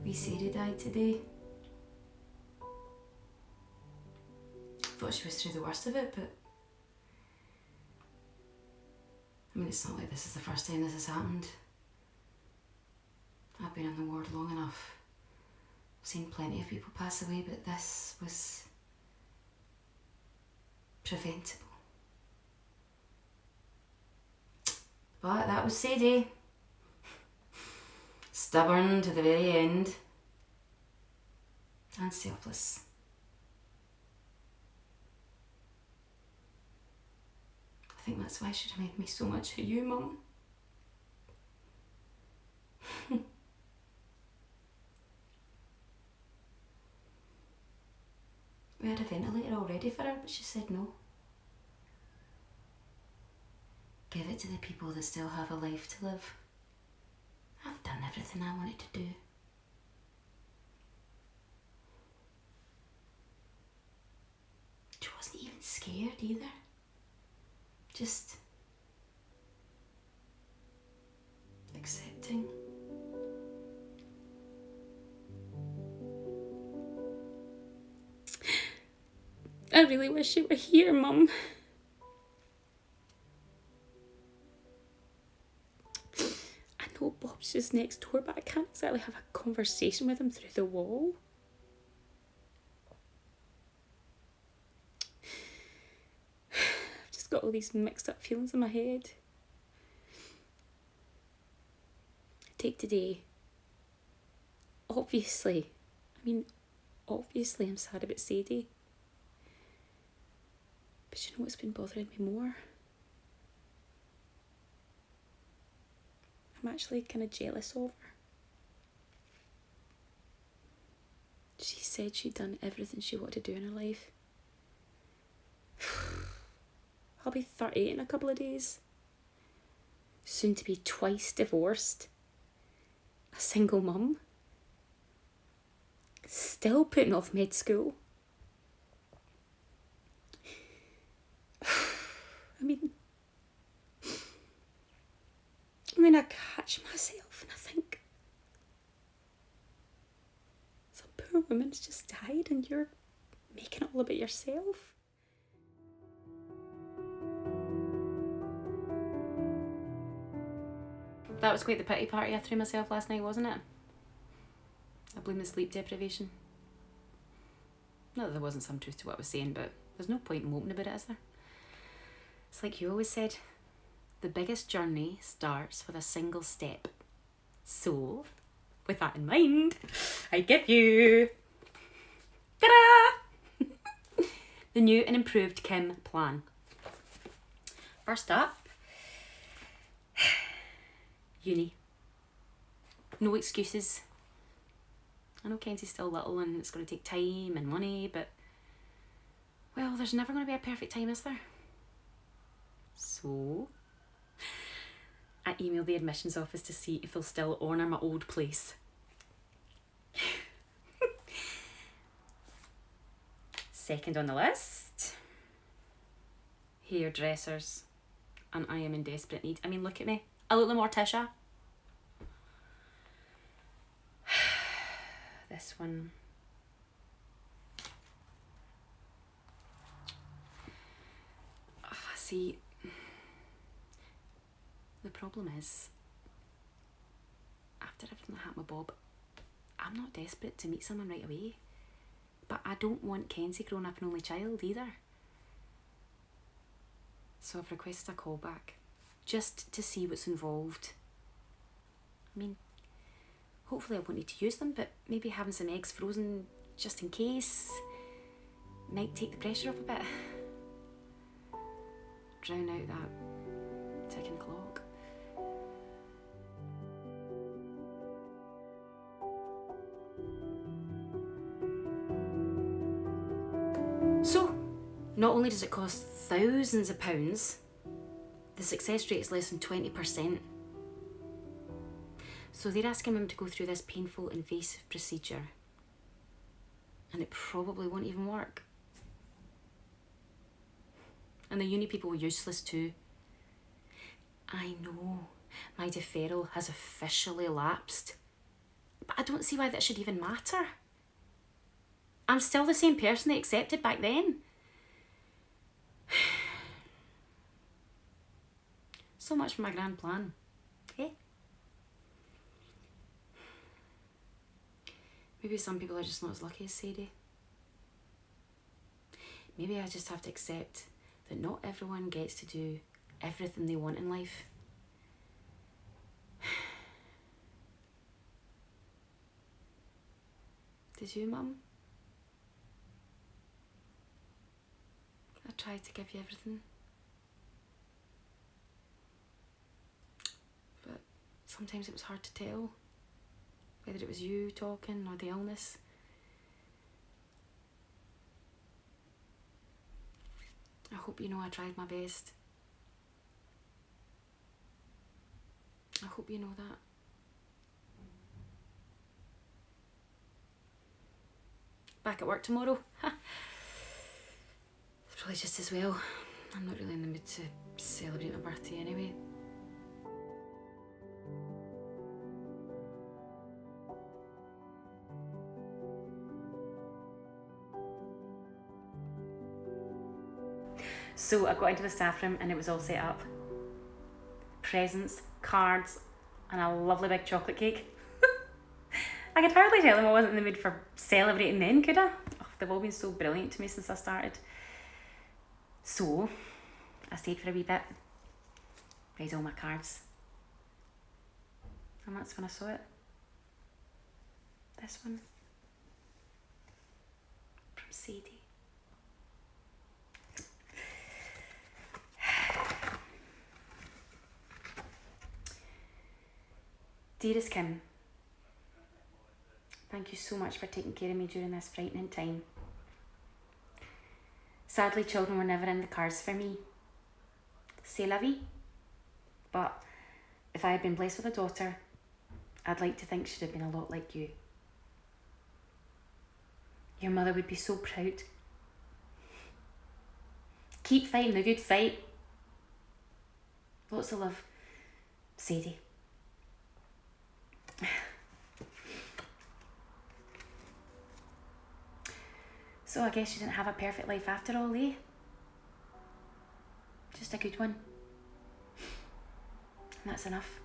Wee Sadie died today. Thought she was through the worst of it, but I mean, it's not like this is the first time this has happened. I've been in the ward long enough. I've seen plenty of people pass away, but this was preventable. But that was Sadie. Stubborn to the very end. And selfless. I think that's why she reminded me so much of you, Mum. We had a ventilator already for her, but she said no. Give it to the people that still have a life to live. I've done everything I wanted to do. She wasn't even scared either. Just accepting. I really wish you were here, Mum. I know Bob's just next door, but I can't exactly have a conversation with him through the wall. I've just got all these mixed up feelings in my head. Take today. Obviously I'm sad about Sadie. But you know what's been bothering me more? I'm actually kind of jealous of her. She said she'd done everything she wanted to do in her life. I'll be 38 in a couple of days. Soon to be twice divorced. A single mum. Still putting off med school. I mean, I catch myself and I think, some poor woman's just died and you're making it all about yourself. That was quite the pity party I threw myself last night, wasn't it? I blame the sleep deprivation. Not that there wasn't some truth to what I was saying, but there's no point in moping about it, is there? It's like you always said, the biggest journey starts with a single step. So, with that in mind, I give you ta-da! The new and improved Kim plan. First up, uni. No excuses. I know Kenzie's still little and it's going to take time and money, but well, there's never going to be a perfect time, is there? So, I emailed the admissions office to see if they'll still honour my old place. Second on the list, hairdressers. And I am in desperate need. I mean, look at me. I look like Morticia. This one. See, the problem is, after everything that happened with Bob, I'm not desperate to meet someone right away. But I don't want Kenzie growing up an only child either. So I've requested a call back, just to see what's involved. I mean, hopefully I won't need to use them, but maybe having some eggs frozen just in case might take the pressure off a bit. Drown out that ticking clock. So, not only does it cost thousands of pounds, the success rate is less than 20%. So they're asking him to go through this painful, invasive procedure. And it probably won't even work. And the uni people were useless too. I know, my deferral has officially lapsed. But I don't see why that should even matter. I'm still the same person they accepted back then. So much for my grand plan, eh? Maybe some people are just not as lucky as Sadie. Maybe I just have to accept that not everyone gets to do everything they want in life. Did you, Mum? I tried to give you everything. But sometimes it was hard to tell whether it was you talking or the illness. I hope you know I tried my best. I hope you know that. Back at work tomorrow. It's probably just as well. I'm not really in the mood to celebrate my birthday anyway. So I got into the staff room and it was all set up. Presents, cards, and a lovely big chocolate cake. I could hardly tell them I wasn't in the mood for celebrating then, could I? Oh, they've all been so brilliant to me since I started. So, I stayed for a wee bit, read all my cards. And that's when I saw it. This one. From Sadie. Dearest Kim, thank you so much for taking care of me during this frightening time. Sadly, children were never in the cards for me. C'est la vie. But if I had been blessed with a daughter, I'd like to think she'd have been a lot like you. Your mother would be so proud. Keep fighting the good fight. Lots of love, Sadie. So I guess you didn't have a perfect life after all, eh? Just a good one. And that's enough.